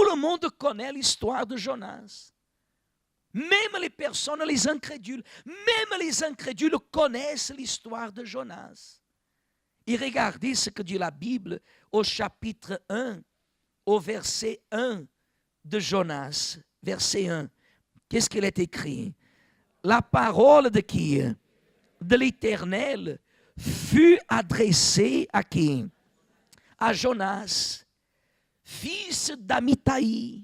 le monde connaît l'histoire de Jonas. Même les personnes, les incrédules connaissent l'histoire de Jonas. Et regardez ce que dit la Bible au chapitre 1, au verset 1 de Jonas. Verset 1. Qu'est-ce qu'il est écrit? La parole de qui? De l'Éternel fut adressée à qui? À Jonas, fils d'Amittai,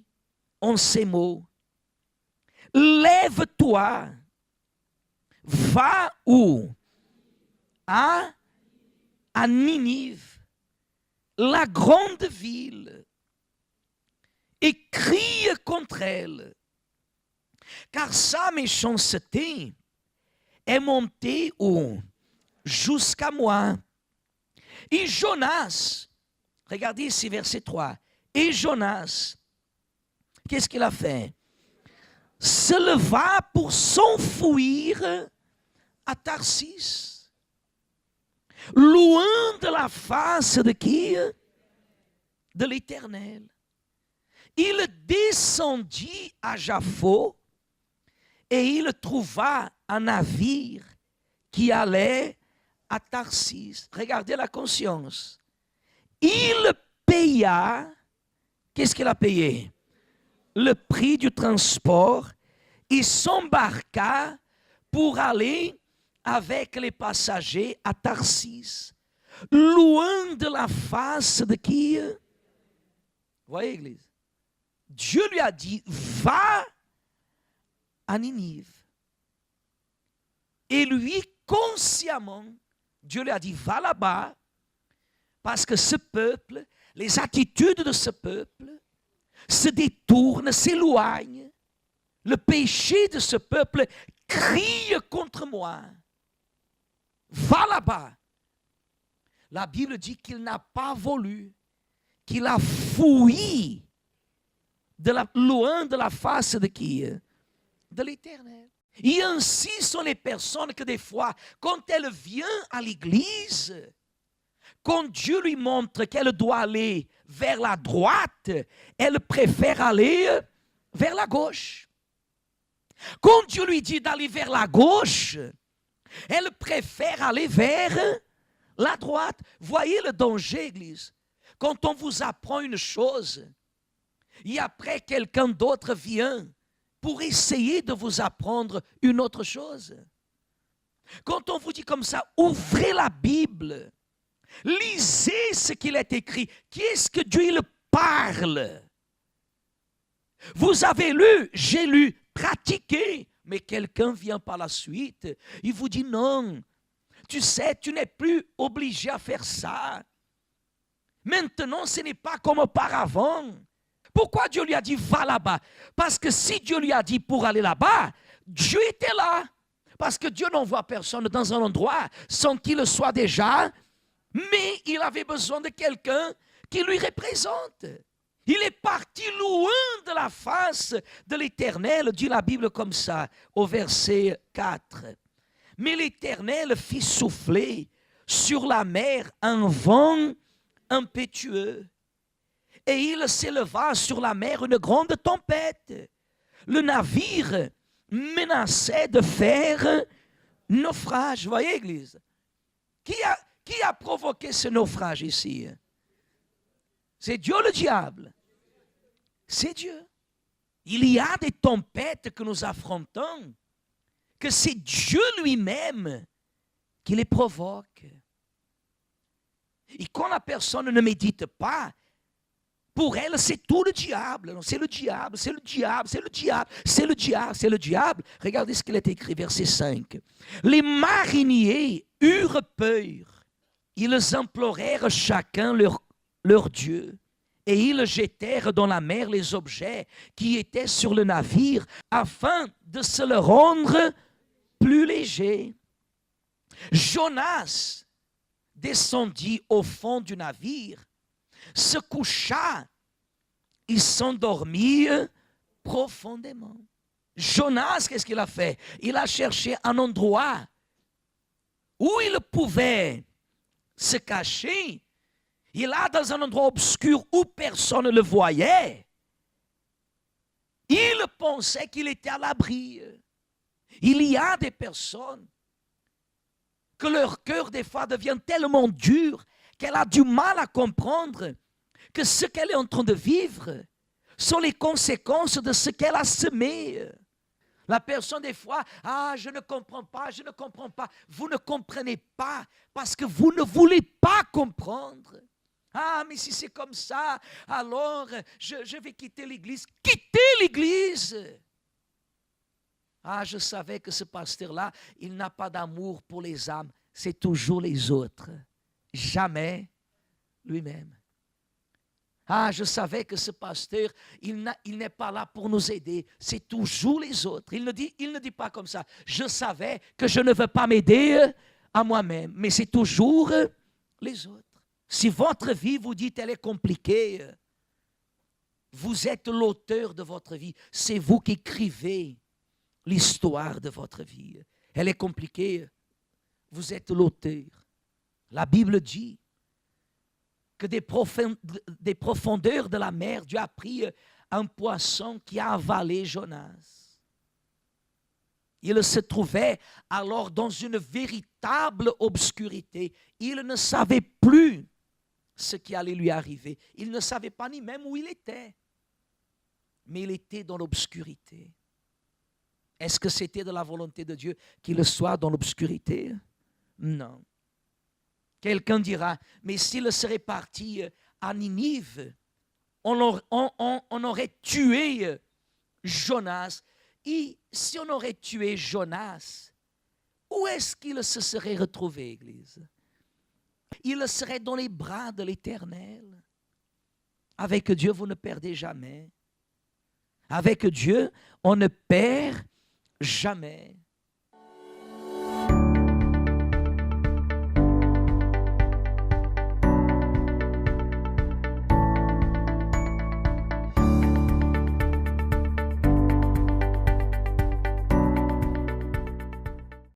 en ces mots. Lève-toi, va où? À Ninive, la grande ville, et crie contre elle, car sa méchanceté est montée où? Jusqu'à moi. Et Jonas, regardez ici verset 3, et Jonas, qu'est-ce qu'il a fait? Se leva pour s'enfuir à Tarsis, loin de la face de qui? De l'Éternel. Il descendit à Jaffo et il trouva un navire qui allait à Tarsis. Regardez la conscience. Il paya, qu'est-ce qu'il a payé? Le prix du transport. Il s'embarqua pour aller avec les passagers à Tarsis, loin de la face de qui? Vous voyez, Église? Dieu lui a dit, va à Ninive. Et lui, consciemment, Dieu lui a dit, va là-bas, parce que ce peuple, les attitudes de ce peuple, se détournent, s'éloignent. Le péché de ce peuple crie contre moi. Va là-bas. La Bible dit qu'il n'a pas voulu, qu'il a fui loin de la face de qui? De l'Éternel. Et ainsi sont les personnes que des fois, quand elles viennent à l'église, quand Dieu lui montre qu'elle doit aller vers la droite, elle préfère aller vers la gauche. Quand Dieu lui dit d'aller vers la gauche, elle préfère aller vers la droite. Voyez le danger, Église. Quand on vous apprend une chose, et après quelqu'un d'autre vient pour essayer de vous apprendre une autre chose. Quand on vous dit comme ça, ouvrez la Bible, lisez ce qu'il est écrit. Qu'est-ce que Dieu il parle? Vous avez lu, j'ai lu, pratiqué, mais quelqu'un vient par la suite, il vous dit non, tu sais, tu n'es plus obligé à faire ça. Maintenant, ce n'est pas comme auparavant. Pourquoi Dieu lui a dit va là-bas? Parce que si Dieu lui a dit pour aller là-bas, Dieu était là. Parce que Dieu n'envoie personne dans un endroit sans qu'il le soit déjà, mais il avait besoin de quelqu'un qui lui représente. Il est parti loin de la face de l'Éternel, dit la Bible comme ça, au verset 4. Mais l'Éternel fit souffler sur la mer un vent impétueux. Et il s'éleva sur la mer une grande tempête. Le navire menaçait de faire naufrage. Vous voyez, Église? Qui a provoqué ce naufrage ici? C'est Dieu le diable. C'est Dieu. Il y a des tempêtes que nous affrontons, que c'est Dieu lui-même qui les provoque. Et quand la personne ne médite pas, pour elle, c'est tout le diable. C'est le diable, c'est le diable, c'est le diable, c'est le diable, c'est le diable. Regardez ce qu'il est écrit, verset 5. Les mariniers eurent peur. Ils implorèrent chacun leur Dieu. Et ils jetèrent dans la mer les objets qui étaient sur le navire afin de se le rendre plus léger. Jonas descendit au fond du navire, se coucha et s'endormit profondément. Jonas, qu'est-ce qu'il a fait? Il a cherché un endroit où il pouvait se cacher. Il est dans un endroit obscur où personne ne le voyait. Il pensait qu'il était à l'abri. Il y a des personnes que leur cœur des fois devient tellement dur qu'elle a du mal à comprendre que ce qu'elle est en train de vivre sont les conséquences de ce qu'elle a semé. La personne des fois, je ne comprends pas, je ne comprends pas. Vous ne comprenez pas parce que vous ne voulez pas comprendre. Mais si c'est comme ça, alors je vais quitter l'église. Quitter l'église! Je savais que ce pasteur-là, il n'a pas d'amour pour les âmes. C'est toujours les autres. Jamais lui-même. Je savais que ce pasteur, il n'est pas là pour nous aider. C'est toujours les autres. Il ne dit pas comme ça. Je savais que je ne veux pas m'aider à moi-même. Mais c'est toujours les autres. Si votre vie, vous dites, elle est compliquée, vous êtes l'auteur de votre vie. C'est vous qui écrivez l'histoire de votre vie. Elle est compliquée. Vous êtes l'auteur. La Bible dit que des profondeurs de la mer, Dieu a pris un poisson qui a avalé Jonas. Il se trouvait alors dans une véritable obscurité. Il ne savait plus ce qui allait lui arriver. Il ne savait pas ni même où il était. Mais il était dans l'obscurité. Est-ce que c'était de la volonté de Dieu qu'il soit dans l'obscurité? Non. Quelqu'un dira, mais s'il serait parti à Ninive, on aurait tué Jonas. Et si on aurait tué Jonas, où est-ce qu'il se serait retrouvé, Église? Il serait dans les bras de l'Éternel. Avec Dieu, vous ne perdez jamais. Avec Dieu, on ne perd jamais.